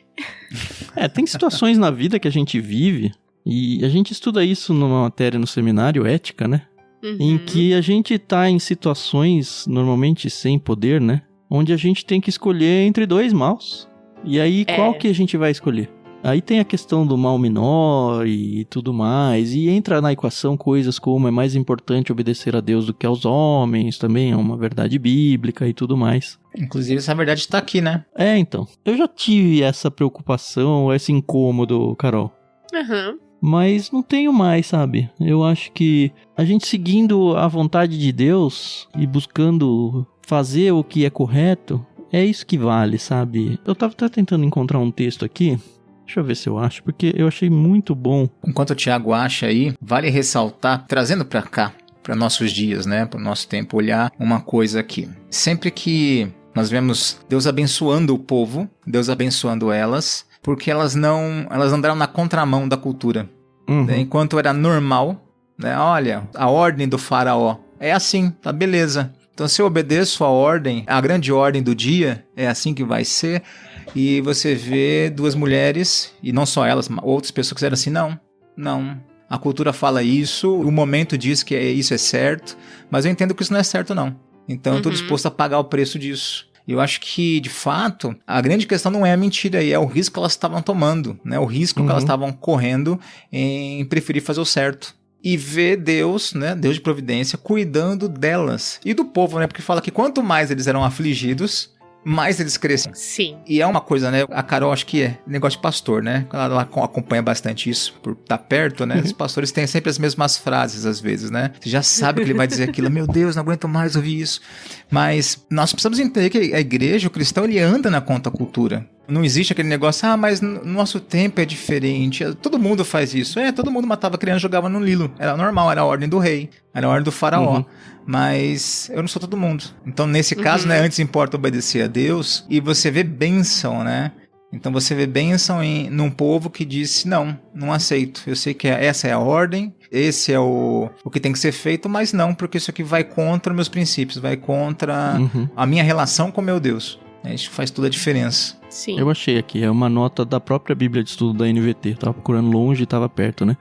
Tem situações na vida que a gente vive, e a gente estuda isso numa matéria no seminário, ética, né? Em que a gente tá em situações, normalmente sem poder, né? Onde a gente tem que escolher entre dois maus. E aí, qual que a gente vai escolher? Aí tem a questão do mal menor e tudo mais. E entra na equação coisas como é mais importante obedecer a Deus do que aos homens. Também é uma verdade bíblica e tudo mais. Inclusive, essa verdade está aqui, né? Então. Eu já tive essa preocupação, esse incômodo, Carol. Mas não tenho mais, sabe? Eu acho que a gente seguindo a vontade de Deus e buscando fazer o que é correto, é isso que vale, sabe? Eu tava até tentando encontrar um texto aqui, deixa eu ver se eu acho, porque eu achei muito bom. Enquanto o Tiago acha aí, vale ressaltar, trazendo para cá, para nossos dias, né? Para o nosso tempo, olhar uma coisa aqui. Sempre que nós vemos Deus abençoando o povo, Deus abençoando elas, porque elas andaram na contramão da cultura. Né? Enquanto era normal, né? Olha, a ordem do faraó é assim, tá beleza. Então se eu obedeço a ordem, a grande ordem do dia, é assim que vai ser. E você vê duas mulheres, e não só elas, outras pessoas que disseram assim, não. A cultura fala isso, o momento diz que isso é certo, mas eu entendo que isso não é certo não. Então eu estou disposto a pagar o preço disso. Eu acho que, de fato, a grande questão não é a mentira, é o risco que elas estavam tomando, né? O risco que elas estavam correndo em preferir fazer o certo. e ver Deus, né, Deus de providência, cuidando delas e do povo, né, porque fala que quanto mais eles eram afligidos, mais eles crescem. Sim. E é uma coisa, né, a Carol acho que é negócio de pastor, né, ela acompanha bastante isso, por estar perto, né, os pastores têm sempre as mesmas frases às vezes, né, você já sabe que ele vai dizer aquilo, meu Deus, não aguento mais ouvir isso, mas nós precisamos entender que a igreja, o cristão, ele anda na contracultura. Não existe aquele negócio, mas no nosso tempo é diferente. Todo mundo faz isso. Todo mundo matava criança e jogava no Nilo. Era normal, era a ordem do rei, era a ordem do faraó. Mas eu não sou todo mundo. Então, nesse caso, né, antes importa obedecer a Deus e você vê bênção, né? Então, você vê bênção num povo que disse, não aceito. Eu sei que essa é a ordem, esse é o que tem que ser feito, mas não, porque isso aqui vai contra meus princípios, vai contra a minha relação com meu Deus. Isso faz toda a diferença. Sim. Eu achei aqui, é uma nota da própria Bíblia de Estudo da NVT. Tava procurando longe e tava perto, né?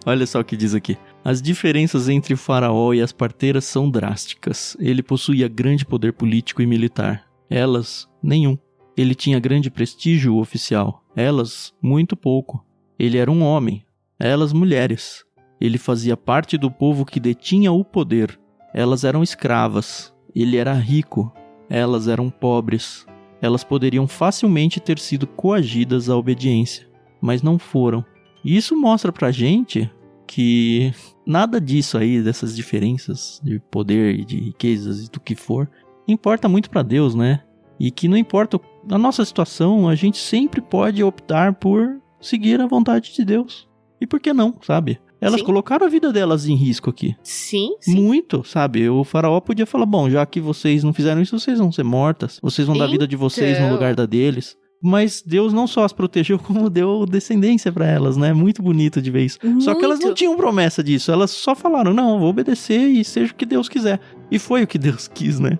Olha só o que diz aqui. As diferenças entre o faraó e as parteiras são drásticas. Ele possuía grande poder político e militar. Elas, nenhum. Ele tinha grande prestígio oficial. Elas, muito pouco. Ele era um homem. Elas, mulheres. Ele fazia parte do povo que detinha o poder. Elas eram escravas. Ele era rico. Elas eram pobres. Elas poderiam facilmente ter sido coagidas à obediência, mas não foram. E isso mostra pra gente que nada disso aí, dessas diferenças de poder e de riquezas e do que for, importa muito pra Deus, né? E que não importa a nossa situação, a gente sempre pode optar por seguir a vontade de Deus. E por que não, sabe? Elas colocaram a vida delas em risco aqui. Sim. Muito, sabe? O faraó podia falar, bom, já que vocês não fizeram isso, vocês vão ser mortas. Vocês vão dar a vida de vocês no lugar da deles. Mas Deus não só as protegeu, como deu descendência pra elas, né? Muito bonito de ver isso. Muito. Só que elas não tinham promessa disso. Elas só falaram, não, vou obedecer e seja o que Deus quiser. E foi o que Deus quis, né?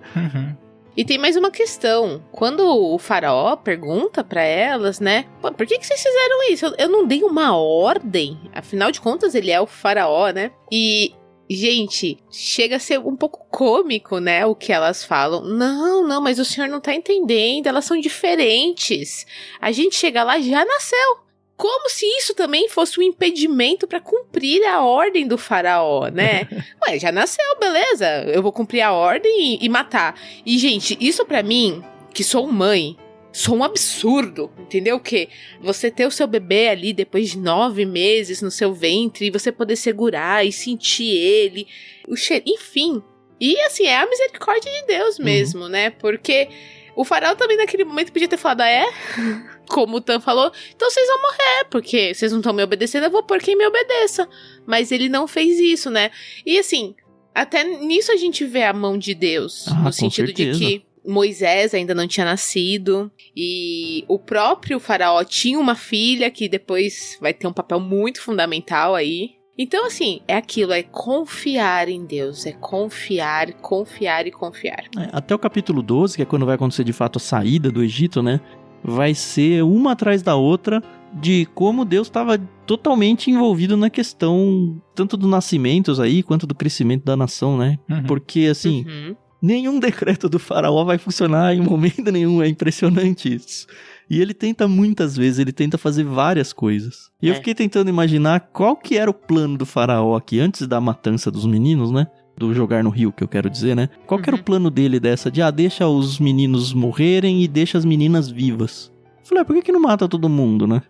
E tem mais uma questão. Quando o faraó pergunta pra elas, né? Por que vocês fizeram isso? Eu não dei uma ordem. Afinal de contas, ele é o faraó, né? E, gente, chega a ser um pouco cômico, né? O que elas falam. Não, mas o senhor não tá entendendo. Elas são diferentes. A gente chega lá e já nasceu. Como se isso também fosse um impedimento para cumprir a ordem do faraó, né? Ué, já nasceu, beleza. Eu vou cumprir a ordem e matar. E, gente, isso pra mim, que sou mãe, sou um absurdo, entendeu? Que você ter o seu bebê ali depois de 9 meses no seu ventre, e você poder segurar e sentir ele, o cheiro, enfim. E, assim, é a misericórdia de Deus mesmo, né? Porque o faraó também naquele momento podia ter falado, como o Tan falou, então vocês vão morrer, porque vocês não estão me obedecendo, eu vou pôr quem me obedeça. Mas ele não fez isso, né? E assim, até nisso a gente vê a mão de Deus, no sentido de que Moisés ainda não tinha nascido, e o próprio faraó tinha uma filha que depois vai ter um papel muito fundamental aí. Então, assim, é aquilo, é confiar em Deus, é confiar. Até o capítulo 12, que é quando vai acontecer de fato a saída do Egito, né? Vai ser uma atrás da outra de como Deus estava totalmente envolvido na questão tanto dos nascimentos aí, quanto do crescimento da nação, né? Porque, assim, nenhum decreto do faraó vai funcionar em momento nenhum, é impressionante isso. E ele tenta muitas vezes, ele tenta fazer várias coisas. E eu fiquei tentando imaginar qual que era o plano do faraó aqui, antes da matança dos meninos, né? Do jogar no rio, que eu quero dizer, né? Qual que era o plano dele dessa de, deixa os meninos morrerem e deixa as meninas vivas? Eu falei, por que não mata todo mundo, né?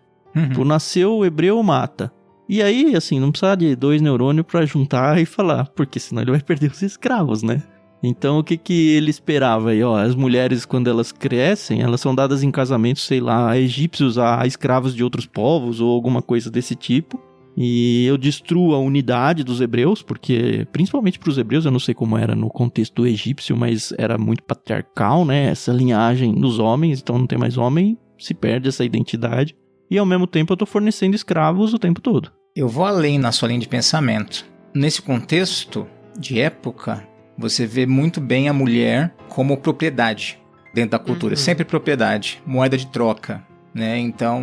Nasceu o hebreu, mata. E aí, assim, não precisa de 2 neurônios pra juntar e falar, porque senão ele vai perder os escravos, né? Então, o que ele esperava aí? As mulheres, quando elas crescem, elas são dadas em casamento, sei lá, a egípcios, a escravos de outros povos ou alguma coisa desse tipo. E eu destruo a unidade dos hebreus, porque, principalmente para os hebreus, eu não sei como era no contexto egípcio, mas era muito patriarcal, né? Essa linhagem dos homens, então não tem mais homem, se perde essa identidade. E ao mesmo tempo eu tô fornecendo escravos o tempo todo. Eu vou além na sua linha de pensamento. Nesse contexto de época, você vê muito bem a mulher como propriedade dentro da cultura. Sempre propriedade, moeda de troca, né? Então,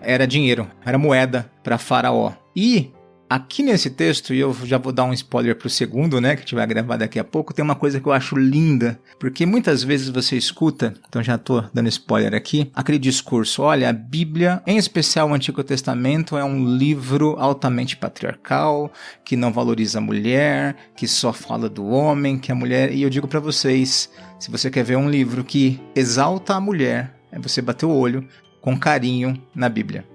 era dinheiro, era moeda para faraó. E Aqui nesse texto, e eu já vou dar um spoiler pro segundo, né, que a gente vai gravar daqui a pouco, tem uma coisa que eu acho linda, porque muitas vezes você escuta, então já tô dando spoiler aqui, aquele discurso, olha, a Bíblia, em especial o Antigo Testamento, é um livro altamente patriarcal, que não valoriza a mulher, que só fala do homem, que a mulher... E eu digo pra vocês, se você quer ver um livro que exalta a mulher, é você bater o olho com carinho na Bíblia.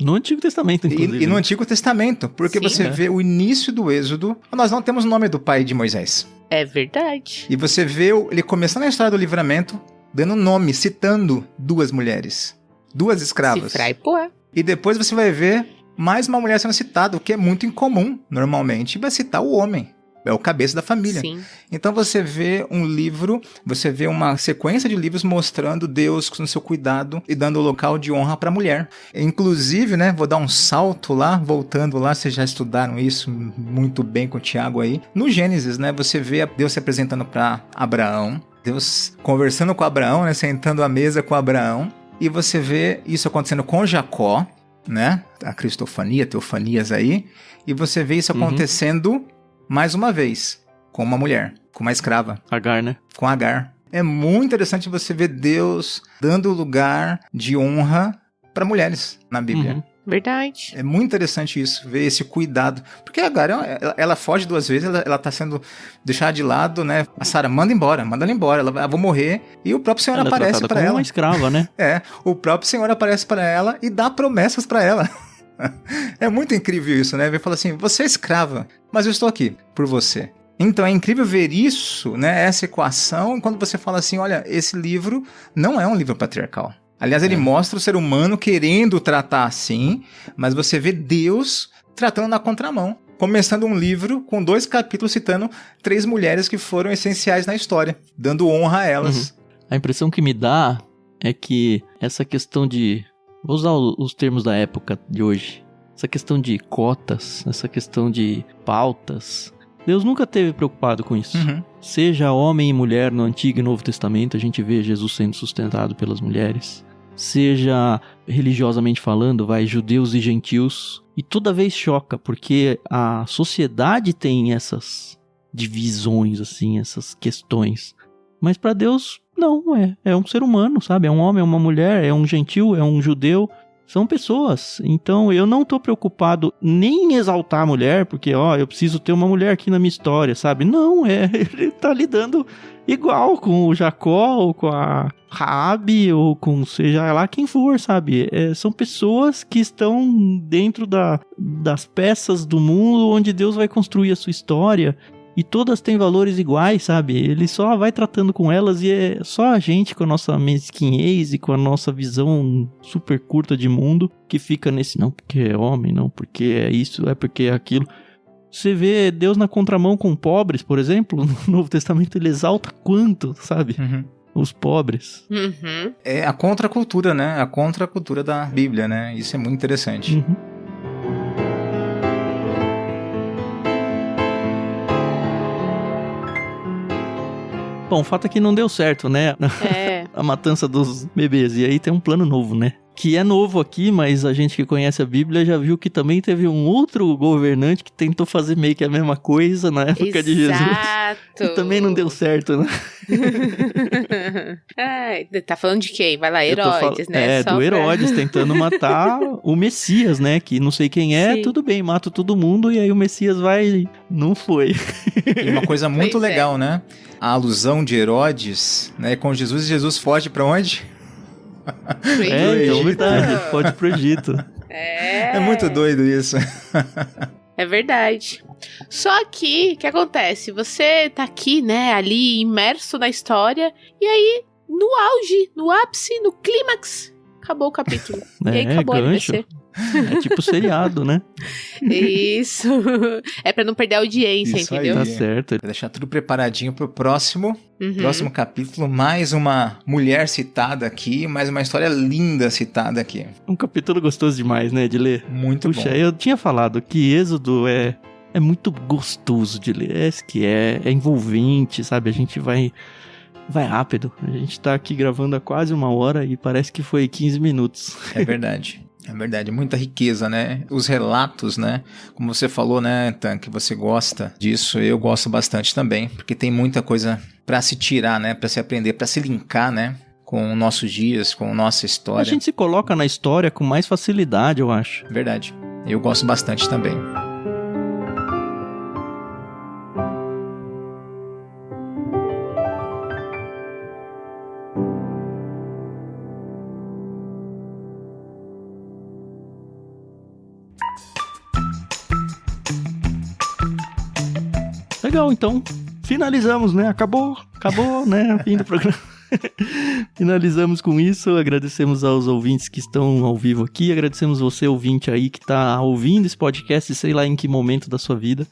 No Antigo Testamento, inclusive. E no Antigo Testamento, porque Sim, você vê o início do Êxodo, nós não temos o nome do pai de Moisés. É verdade. E você vê ele começando a história do livramento, dando nome, citando 2 mulheres, 2 escravas. Cifra e Poá. E depois você vai ver mais uma mulher sendo citada, o que é muito incomum, normalmente, vai citar o homem. É o cabeça da família. Sim. Então você vê um livro, você vê uma sequência de livros mostrando Deus no seu cuidado e dando o local de honra para a mulher. Inclusive, né, vou dar um salto lá, voltando lá, vocês já estudaram isso muito bem com o Tiago aí. No Gênesis, né, você vê Deus se apresentando para Abraão, Deus conversando com Abraão, né, sentando à mesa com Abraão, e você vê isso acontecendo com Jacó, né, a cristofania, teofanias aí, e você vê isso acontecendo... mais uma vez, com uma mulher, com uma escrava. Agar, né? Com Agar. É muito interessante você ver Deus dando lugar de honra para mulheres na Bíblia. Verdade. É muito interessante isso, ver esse cuidado. Porque a Agar, ela foge 2 vezes, ela tá sendo deixada de lado, né? A Sara, manda ela embora, ela vou morrer. E o próprio Senhor aparece para ela. Uma escrava, né? O próprio Senhor aparece para ela e dá promessas para ela. É muito incrível isso, né? Ele fala assim, você é escrava, mas eu estou aqui por você. Então é incrível ver isso, né? Essa equação, quando você fala assim, olha, esse livro não é um livro patriarcal. Aliás, ele mostra o ser humano querendo tratar assim, mas você vê Deus tratando na contramão. Começando um livro com 2 capítulos citando 3 mulheres que foram essenciais na história, dando honra a elas. A impressão que me dá é que essa questão de... Vou usar os termos da época de hoje. Essa questão de cotas, essa questão de pautas. Deus nunca esteve preocupado com isso. Seja homem e mulher no Antigo e Novo Testamento, a gente vê Jesus sendo sustentado pelas mulheres. Seja religiosamente falando, judeus e gentios. E toda vez choca, porque a sociedade tem essas divisões, assim, essas questões. Mas para Deus... não, é um ser humano, sabe? É um homem, é uma mulher, é um gentil, é um judeu. São pessoas. Então eu não tô preocupado nem em exaltar a mulher, porque, eu preciso ter uma mulher aqui na minha história, sabe? Não, ele tá lidando igual com o Jacó, ou com a Raabe, ou com seja lá quem for, sabe? São pessoas que estão dentro das peças do mundo onde Deus vai construir a sua história. E todas têm valores iguais, sabe? Ele só vai tratando com elas e é só a gente com a nossa mesquinhez e com a nossa visão super curta de mundo que fica nesse, não porque é homem, não porque é isso, é porque é aquilo. Você vê Deus na contramão com pobres, por exemplo, no Novo Testamento ele exalta quanto, sabe? Os pobres. É a contracultura, né? A contracultura da Bíblia, né? Isso é muito interessante. Bom, o fato é que não deu certo, né? A matança dos bebês. E aí tem um plano novo, né? Que é novo aqui, mas a gente que conhece a Bíblia já viu que também teve um outro governante que tentou fazer meio que a mesma coisa na época de Jesus. E também não deu certo, né? Tá falando de quem? Vai lá, Herodes, né? Do Herodes tentando matar o Messias, né? Que não sei quem é, Sim. Tudo bem, mata todo mundo e aí o Messias vai... Não foi. E uma coisa muito legal, né? A alusão de Herodes, né? Com Jesus, e Jesus foge pra onde? Então verdade, pode ir pro Egito. É muito doido isso. É verdade. Só que, o que acontece? Você tá aqui, né, ali, imerso na história, e aí, no auge, no ápice, no clímax, acabou o capítulo. E aí acabou gancho. a LBC. É tipo seriado, né? Isso. É pra não perder a audiência, isso entendeu? Aí. Tá certo. Vou deixar tudo preparadinho pro próximo capítulo. Mais uma mulher citada aqui, mais uma história linda citada aqui. Um capítulo gostoso demais, né, de ler. Muito bom. Puxa, eu tinha falado que Êxodo é muito gostoso de ler. É envolvente, sabe? A gente vai rápido. A gente tá aqui gravando há quase 1 hora e parece que foi 15 minutos. É verdade. É verdade, muita riqueza, né? Os relatos, né? Como você falou, né, Tan, que você gosta disso, eu gosto bastante também, porque tem muita coisa para se tirar, né? Para se aprender, para se linkar, né? Com nossos dias, com nossa história. A gente se coloca na história com mais facilidade, eu acho. Verdade, eu gosto bastante também. Legal, então, finalizamos, né? Acabou, né? Fim do programa. Finalizamos com isso, agradecemos aos ouvintes que estão ao vivo aqui, agradecemos você, ouvinte aí, que está ouvindo esse podcast, sei lá em que momento da sua vida.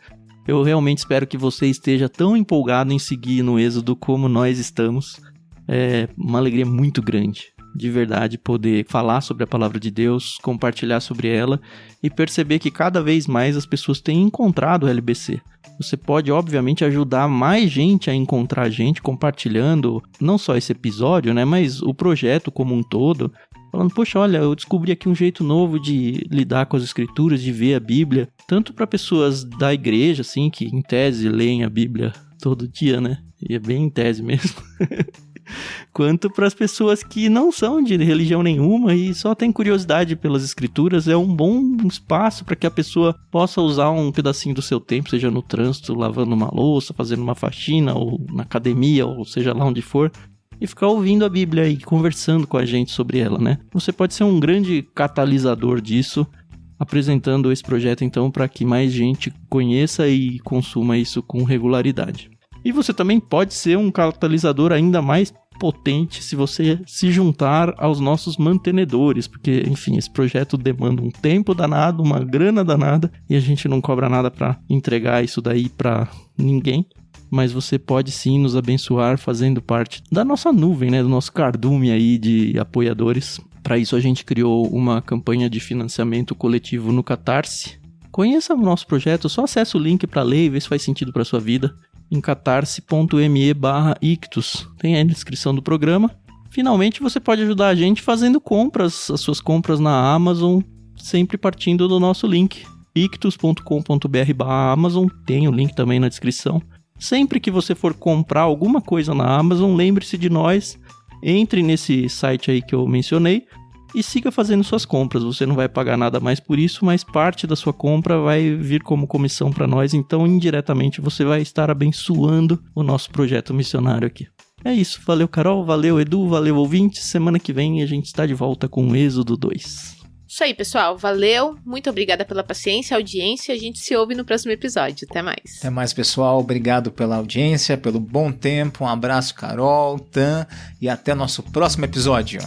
Eu realmente espero que você esteja tão empolgado em seguir no Êxodo como nós estamos. É uma alegria muito grande, de verdade, poder falar sobre a palavra de Deus, compartilhar sobre ela e perceber que cada vez mais as pessoas têm encontrado o LBC. Você pode, obviamente, ajudar mais gente a encontrar a gente, compartilhando não só esse episódio, né, mas o projeto como um todo, falando, poxa, olha, eu descobri aqui um jeito novo de lidar com as escrituras, de ver a Bíblia, tanto para pessoas da igreja, assim, que em tese leem a Bíblia todo dia, né, e é bem em tese mesmo, quanto para as pessoas que não são de religião nenhuma e só têm curiosidade pelas escrituras. É um bom espaço para que a pessoa possa usar um pedacinho do seu tempo, seja no trânsito, lavando uma louça, fazendo uma faxina, ou na academia, ou seja lá onde for, e ficar ouvindo a Bíblia e conversando com a gente sobre ela, né? Você pode ser um grande catalisador disso, apresentando esse projeto então para que mais gente conheça e consuma isso com regularidade. E você também pode ser um catalisador ainda mais potente se você se juntar aos nossos mantenedores, porque, enfim, esse projeto demanda um tempo danado, uma grana danada, e a gente não cobra nada para entregar isso daí para ninguém, mas você pode sim nos abençoar fazendo parte da nossa nuvem, né, do nosso cardume aí de apoiadores. Para isso a gente criou uma campanha de financiamento coletivo no Catarse. Conheça o nosso projeto, só acesse o link para ler e ver se faz sentido para sua vida. Em catarse.me/ictus. Tem aí na descrição do programa. Finalmente, você pode ajudar a gente fazendo compras, as suas compras na Amazon, sempre partindo do nosso link, ictus.com.br/Amazon. Tem o link também na descrição. Sempre que você for comprar alguma coisa na Amazon, lembre-se de nós, entre nesse site aí que eu mencionei e siga fazendo suas compras. Você não vai pagar nada mais por isso, mas parte da sua compra vai vir como comissão para nós, então indiretamente você vai estar abençoando o nosso projeto missionário aqui. É isso, valeu Carol, valeu Edu, valeu ouvintes. Semana que vem a gente está de volta com o Êxodo 2. Isso aí, pessoal, valeu, muito obrigada pela paciência, audiência, a gente se ouve no próximo episódio, até mais. Até mais, pessoal, obrigado pela audiência, pelo bom tempo, um abraço Carol, Tan, e até nosso próximo episódio.